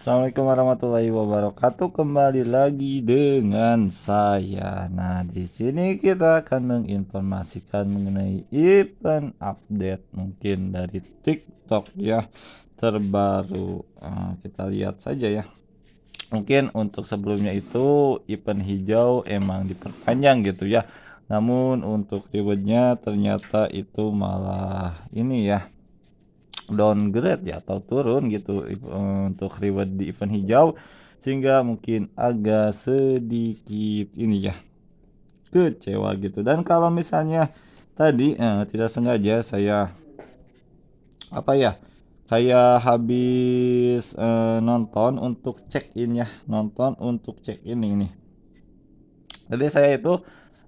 Assalamualaikum warahmatullahi wabarakatuh. Kembali lagi dengan saya. Nah, di sini kita akan menginformasikan mengenai event update mungkin dari TikTok ya terbaru. Kita lihat saja ya. Mungkin untuk sebelumnya itu event hijau emang diperpanjang gitu ya. Namun untuk rewardnya ternyata itu malah ini ya downgrade ya atau turun gitu untuk reward di event hijau, sehingga mungkin agak sedikit ini ya kecewa gitu. Dan kalau misalnya tadi tidak sengaja saya apa ya kayak habis nonton untuk check in ya, nonton untuk check in ini. Jadi saya itu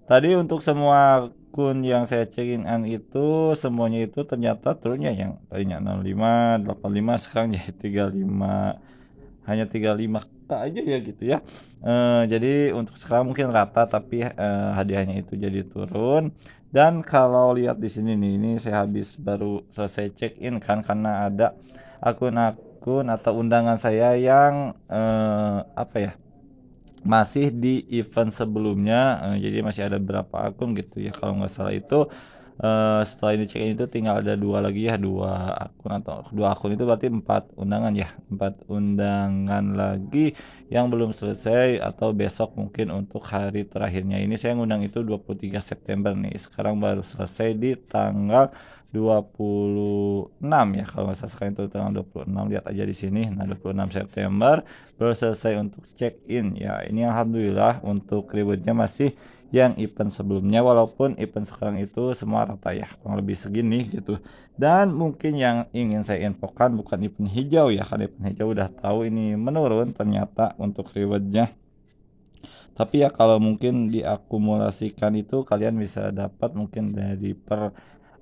tadi untuk semua akun yang saya check in itu semuanya itu ternyata turunnya, yang tadinya 65, 85 sekarang jadi 35, hanya 35K aja ya gitu ya. Jadi untuk sekarang mungkin rata, tapi hadiahnya itu jadi turun. Dan kalau lihat di sini nih, ini saya habis baru selesai check in kan, karena ada akun-akun atau undangan saya yang apa ya, masih di event sebelumnya. Jadi masih ada berapa akun gitu ya, kalau nggak salah itu setelah ini check in itu tinggal ada dua lagi ya, dua akun, atau dua akun itu berarti empat undangan ya, empat undangan lagi yang belum selesai, atau besok mungkin untuk hari terakhirnya. Ini saya ngundang itu 23 September nih, sekarang baru selesai di tanggal 26 ya kalau nggak salah. Sekarang itu tanggal 26, lihat aja di sini. Nah, 26 September baru selesai untuk check in ya. Ini alhamdulillah untuk rewardnya masih yang event sebelumnya, walaupun event sekarang itu semua rata ya, kurang lebih segini gitu. Dan mungkin yang ingin saya infokan bukan event hijau ya, karena event hijau udah tahu ini menurun ternyata untuk rewardnya. Tapi ya kalau mungkin diakumulasikan itu kalian bisa dapat mungkin dari per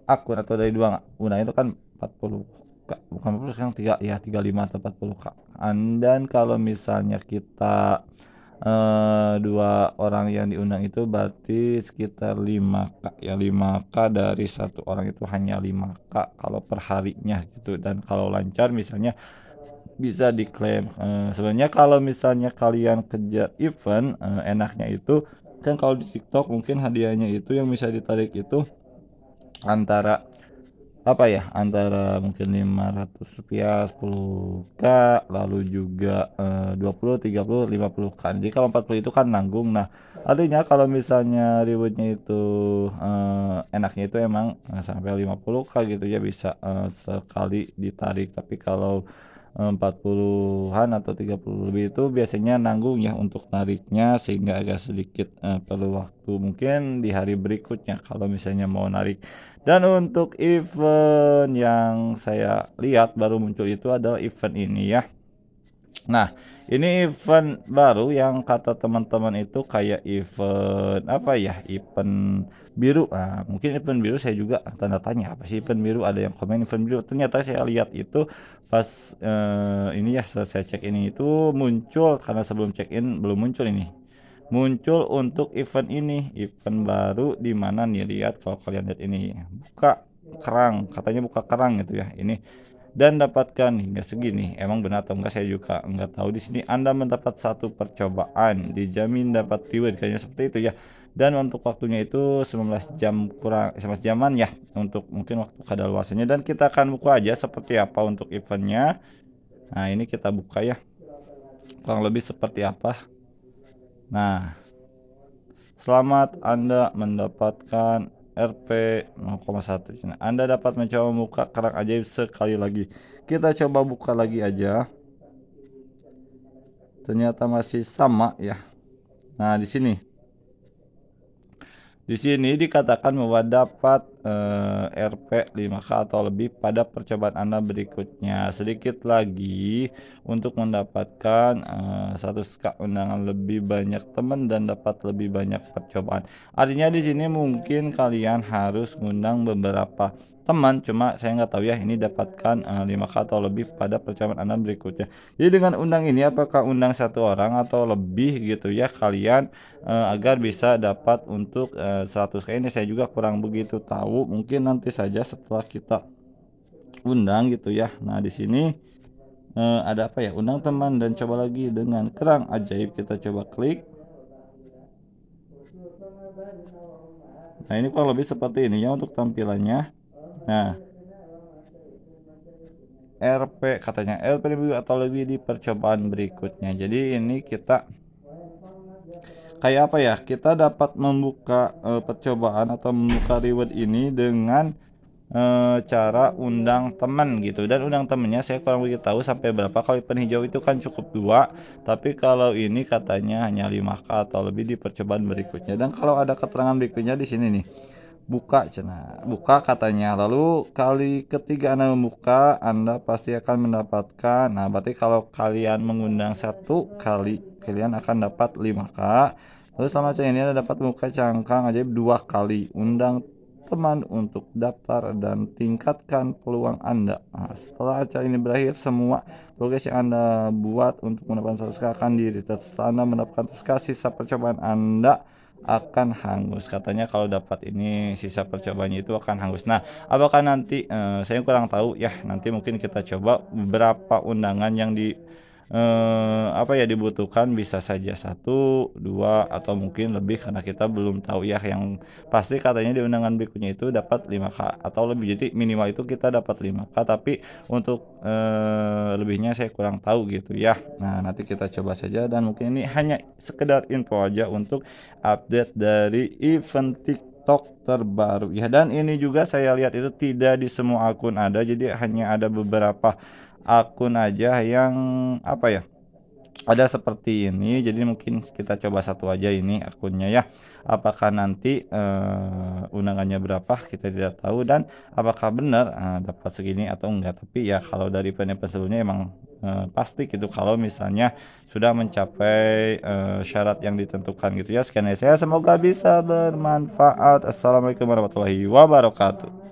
akun atau dari dua unang itu kan 40K, bukan 40 sekarang 3 ya, 35 atau 40K. Dan kalau misalnya kita dua orang yang diundang itu berarti sekitar 5K ya, 5K dari satu orang itu hanya 5K kalau per harinya gitu. Dan kalau lancar misalnya bisa diklaim. Sebenarnya kalau misalnya kalian kejar event, enaknya itu kan kalau di TikTok mungkin hadiahnya itu yang bisa ditarik itu antara apa ya, antara mungkin Rp500, 10K, lalu juga 20, 30, 50K. Jadi kalau 40 itu kan nanggung. Nah, artinya kalau misalnya rewardnya itu enaknya itu emang sampai 50K gitu ya, bisa sekali ditarik. Tapi kalau 40-an atau 30 lebih itu biasanya nanggung ya untuk nariknya, sehingga agak sedikit perlu waktu mungkin di hari berikutnya kalau misalnya mau narik. Dan untuk event yang saya lihat baru muncul itu adalah event ini ya. Nah, ini event baru yang kata teman-teman itu kayak event apa ya? Event biru. Nah, mungkin event biru saya juga tanda tanya, apa sih event biru? Ada yang komen event biru. Ternyata saya lihat itu pas ini ya, selesai check ini itu muncul, karena sebelum check in belum muncul ini. Muncul untuk event ini, event baru di mana nih, lihat kalau kalian lihat ini, buka kerang, katanya buka kerang gitu ya. Ini dan dapatkan hingga segini. Emang benar atau enggak saya juga enggak tahu. Di sini Anda mendapat satu percobaan, dijamin dapat reward, kayaknya seperti itu ya. Dan untuk waktunya itu 19 jam, kurang 19 jaman ya, untuk mungkin waktu kadaluarsanya. Dan kita akan buka aja seperti apa untuk eventnya. Nah, ini kita buka ya, kurang lebih seperti apa. Nah, selamat Anda mendapatkan RP 0,1. Anda dapat mencoba membuka kerang ajaib sekali lagi. Kita coba buka lagi aja. Ternyata masih sama ya. Nah, di sini dikatakan bahwa dapat RP 5K atau lebih pada percobaan Anda berikutnya. Sedikit lagi untuk mendapatkan 100K undangan, lebih banyak teman dan dapat lebih banyak percobaan. Artinya di sini mungkin kalian harus ngundang beberapa teman, cuma saya nggak tahu ya ini dapatkan 5K atau lebih pada percobaan Anda berikutnya. Jadi dengan undang ini, apakah undang satu orang atau lebih gitu ya kalian, agar bisa dapat untuk 100K ini, saya juga kurang begitu tahu. Mungkin nanti saja setelah kita undang gitu ya. Nah, di sini ada apa ya, undang teman dan coba lagi dengan kerang ajaib. Kita coba klik. Nah, ini kurang lebih seperti ini ya untuk tampilannya. Nah, RP katanya LP lebih atau lebih di percobaan berikutnya. Jadi ini kita kayak apa ya? Kita dapat membuka percobaan atau membuka reward ini dengan cara undang teman gitu, dan undang temennya saya kurang begitu tahu sampai berapa. Kalau event hijau itu kan cukup 2, tapi kalau ini katanya hanya 5k atau lebih di percobaan berikutnya. Dan kalau ada keterangan berikutnya di sini nih, buka cina buka katanya, lalu kali ketiga Anda membuka Anda pasti akan mendapatkan. Nah, berarti kalau kalian mengundang 1 kali kalian akan dapat 5k. Lalu selama ini Anda dapat membuka cangkang ajaib 2 kali. Undang teman untuk daftar dan tingkatkan peluang Anda. Nah, setelah acara ini berakhir, semua progres yang Anda buat untuk mendapatkan 100k akan di-reset. Setelah Anda mendapatkan 100k, sisa percobaan Anda akan hangus. Katanya kalau dapat ini sisa percobaannya itu akan hangus. Nah, apakah nanti saya kurang tahu ya. Nanti mungkin kita coba berapa undangan yang apa ya dibutuhkan, bisa saja 1, 2 atau mungkin lebih karena kita belum tahu ya. Yang pasti katanya di undangan berikutnya itu dapat 5k atau lebih. Jadi minimal itu kita dapat 5k, tapi untuk lebihnya saya kurang tahu gitu ya. Nah, nanti kita coba saja, dan mungkin ini hanya sekedar info aja untuk update dari event TikTok terbaru ya. Dan ini juga saya lihat itu tidak di semua akun ada, jadi hanya ada beberapa akun aja yang apa ya, ada seperti ini. Jadi mungkin kita coba satu aja ini akunnya ya. Apakah nanti undangannya berapa kita tidak tahu, dan apakah benar dapat segini atau enggak. Tapi ya kalau dari event-event sebelumnya emang pasti gitu kalau misalnya sudah mencapai syarat yang ditentukan gitu ya. Sekian dari saya, semoga bisa bermanfaat. Assalamualaikum warahmatullahi wabarakatuh.